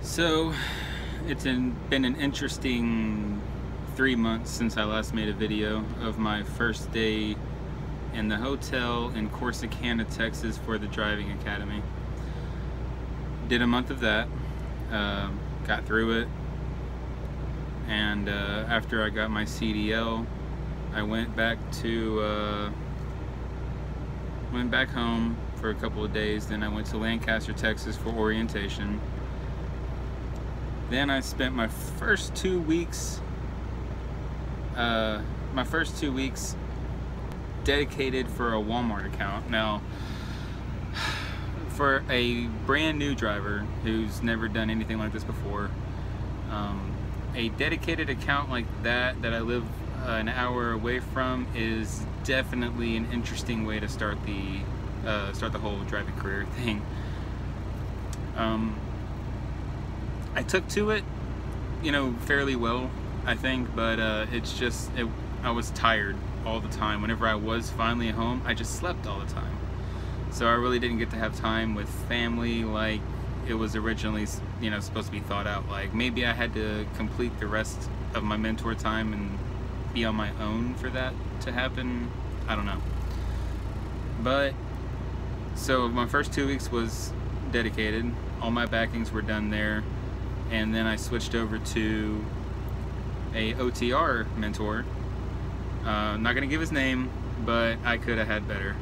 So been an interesting 3 months since I last made a video of my first day in the hotel in Corsicana, Texas for the driving academy. Did a month of that, got through it, and after I got my CDL, I went back home for a couple of days. Then I went to Lancaster, Texas for orientation. Then I spent my first 2 weeks dedicated for a Walmart account. Now, for a brand new driver who's never done anything like this before, a dedicated account like that I live an hour away from is definitely an interesting way to start the whole driving career thing. I took to it, fairly well, I think, but I was tired all the time. Whenever I was finally at home, I just slept all the time. So I really didn't get to have time with family like it was originally, supposed to be thought out. Like, maybe I had to complete the rest of my mentor time and be on my own for that to happen. I don't know. But, so my first 2 weeks was dedicated. All my backings were done there. And then I switched over to a OTR mentor. I'm not gonna give his name, but I could have had better.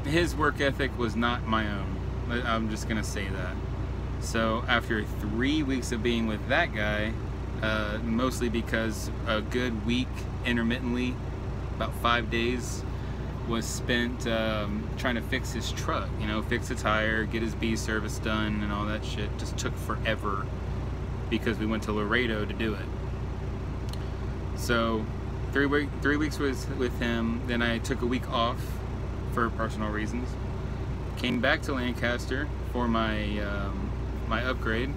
His work ethic was not my own. I'm just gonna say that. So after 3 weeks of being with that guy, mostly because a good week intermittently, about 5 days, was spent trying to fix his truck, fix a tire, get his B service done, and all that shit. Just took forever because we went to Laredo to do it. So 3 weeks was with him. Then I took a week off for personal reasons. Came back to Lancaster for my my upgrade,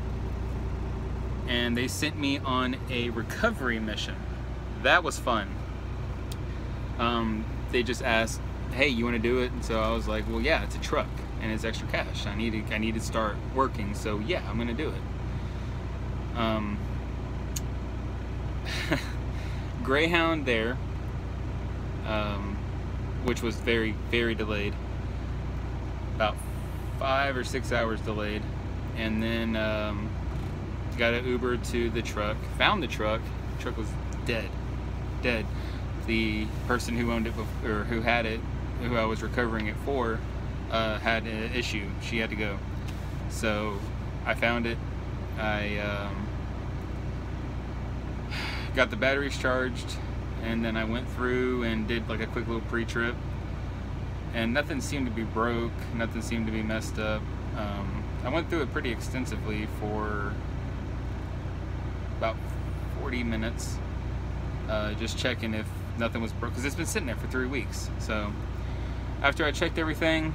and they sent me on a recovery mission. That was fun. They just asked, hey, you want to do it? And so I was like, well, yeah, it's a truck and it's extra cash. I need to start working, so yeah, I'm gonna do it. Greyhound there, which was very, very delayed, about 5 or 6 hours delayed, and then got an Uber to the truck, found the truck. The truck was dead. The person who owned it, or who had it, who I was recovering it for, had an issue. She had to go. So I found it. I got the batteries charged, and then I went through and did like a quick little pre-trip, and nothing seemed to be broke, nothing seemed to be messed up. I went through it pretty extensively for about 40 minutes, just checking if nothing was broke, because it's been sitting there for 3 weeks. So after I checked everything,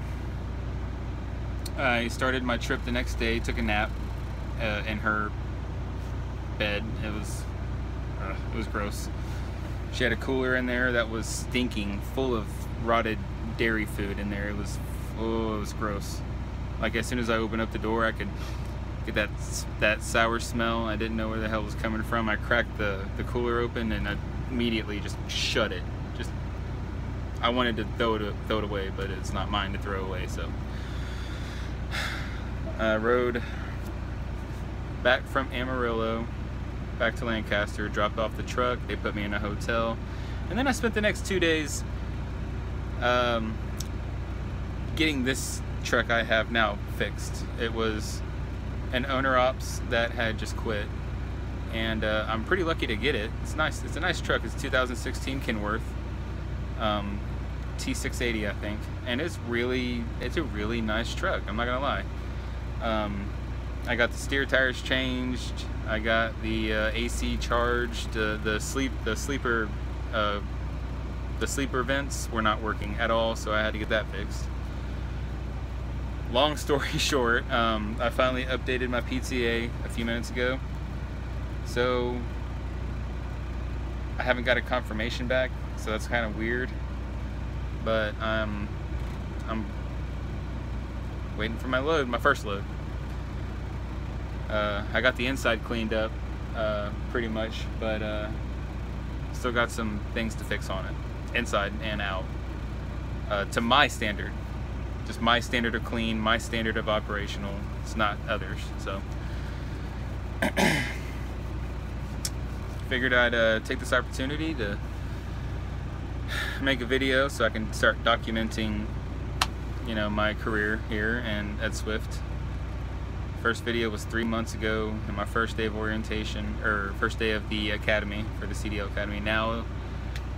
I started my trip the next day. Took a nap in her bed. It was gross. She had a cooler in there that was stinking, full of rotted dairy food in there. It was gross. Like, as soon as I opened up the door, I could get that sour smell. I didn't know where the hell it was coming from. I cracked the cooler open, and I immediately just shut it. I wanted to throw it away, but it's not mine to throw away. So I rode back from Amarillo back to Lancaster, dropped off the truck. They put me in a hotel, and then I spent the next 2 days getting this truck I have now fixed. It was an owner ops that had just quit, and I'm pretty lucky to get it. It's nice. It's a nice truck. It's 2016 Kenworth T680, I think, and it's a really nice truck. I'm not gonna lie. I got the steer tires changed. I got the AC charged. The sleeper vents were not working at all, so I had to get that fixed. Long story short, I finally updated my PTA a few minutes ago. So I haven't got a confirmation back, so that's kind of weird. But I'm waiting for my load, my first load. I got the inside cleaned up pretty much, but still got some things to fix on it, inside and out, to my standard. Just my standard of clean, my standard of operational. It's not others. So figured I'd take this opportunity to make a video so I can start documenting, you know, my career here and at Swift. First video was 3 months ago, and my first day of orientation, or first day of the academy, for the CDL Academy. Now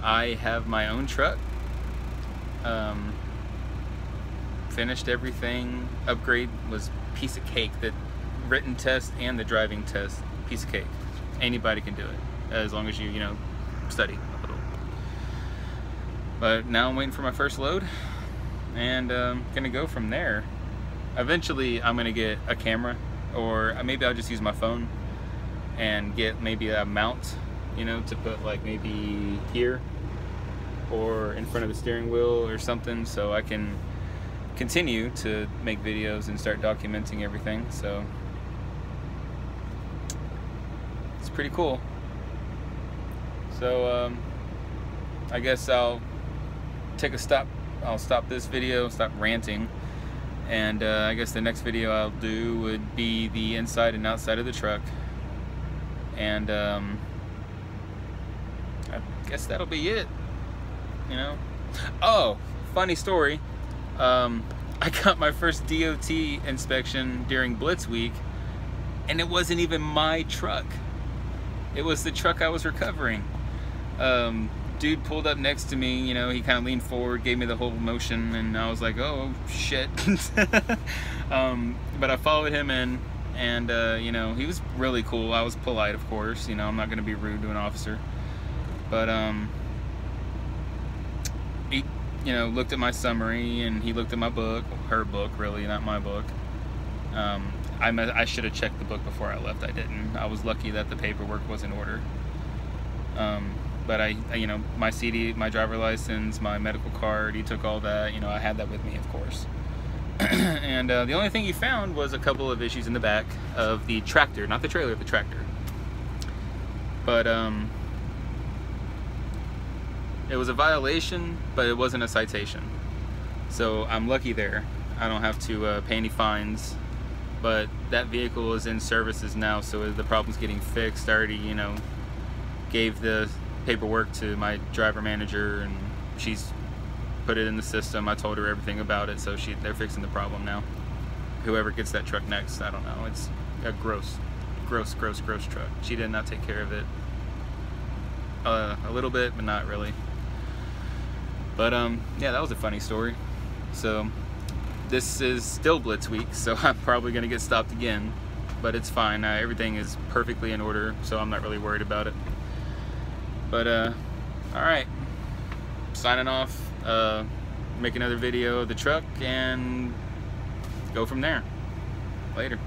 I have my own truck. Finished everything. Upgrade was piece of cake. The written test and the driving test, piece of cake. Anybody can do it, as long as you know, study a little. But now I'm waiting for my first load, and gonna go from there. Eventually I'm gonna get a camera, or maybe I'll just use my phone and get maybe a mount, you know, to put like maybe here or in front of the steering wheel or something, so I can continue to make videos and start documenting everything. So it's pretty cool. So I guess I'll take a stop. I'll stop this video, stop ranting, and I guess the next video I'll do would be the inside and outside of the truck, and I guess that'll be it, you know. Oh, funny story. I got my first DOT inspection during Blitz Week, and it wasn't even my truck. It was the truck I was recovering. Dude pulled up next to me, you know, he kind of leaned forward, gave me the whole motion, and I was like, oh shit. But I followed him in, and you know, he was really cool. I was polite, of course, you know, I'm not gonna be rude to an officer. But he, you know, looked at my summary, and he looked at my book, her book, really, not my book. I should have checked the book before I left. I didn't. I was lucky that the paperwork was in order. But I, you know, my CD, my driver license, my medical card, he took all that. You know, I had that with me, of course. And the only thing he found was a couple of issues in the back of the tractor, not the trailer, the tractor. But it was a violation, but it wasn't a citation. So I'm lucky there. I don't have to pay any fines. But that vehicle is in services now, so the problem's getting fixed. I already, you know, gave the paperwork to my driver manager, and she's put it in the system. I told her everything about it, so they're fixing the problem now. Whoever gets that truck next, I don't know. It's a gross truck. She did not take care of it. A little bit, but not really. But yeah, that was a funny story. So this is still Blitz Week, so I'm probably gonna get stopped again, but it's fine. Everything is perfectly in order, so I'm not really worried about it. But all right, signing off. Make another video of the truck and go from there. Later.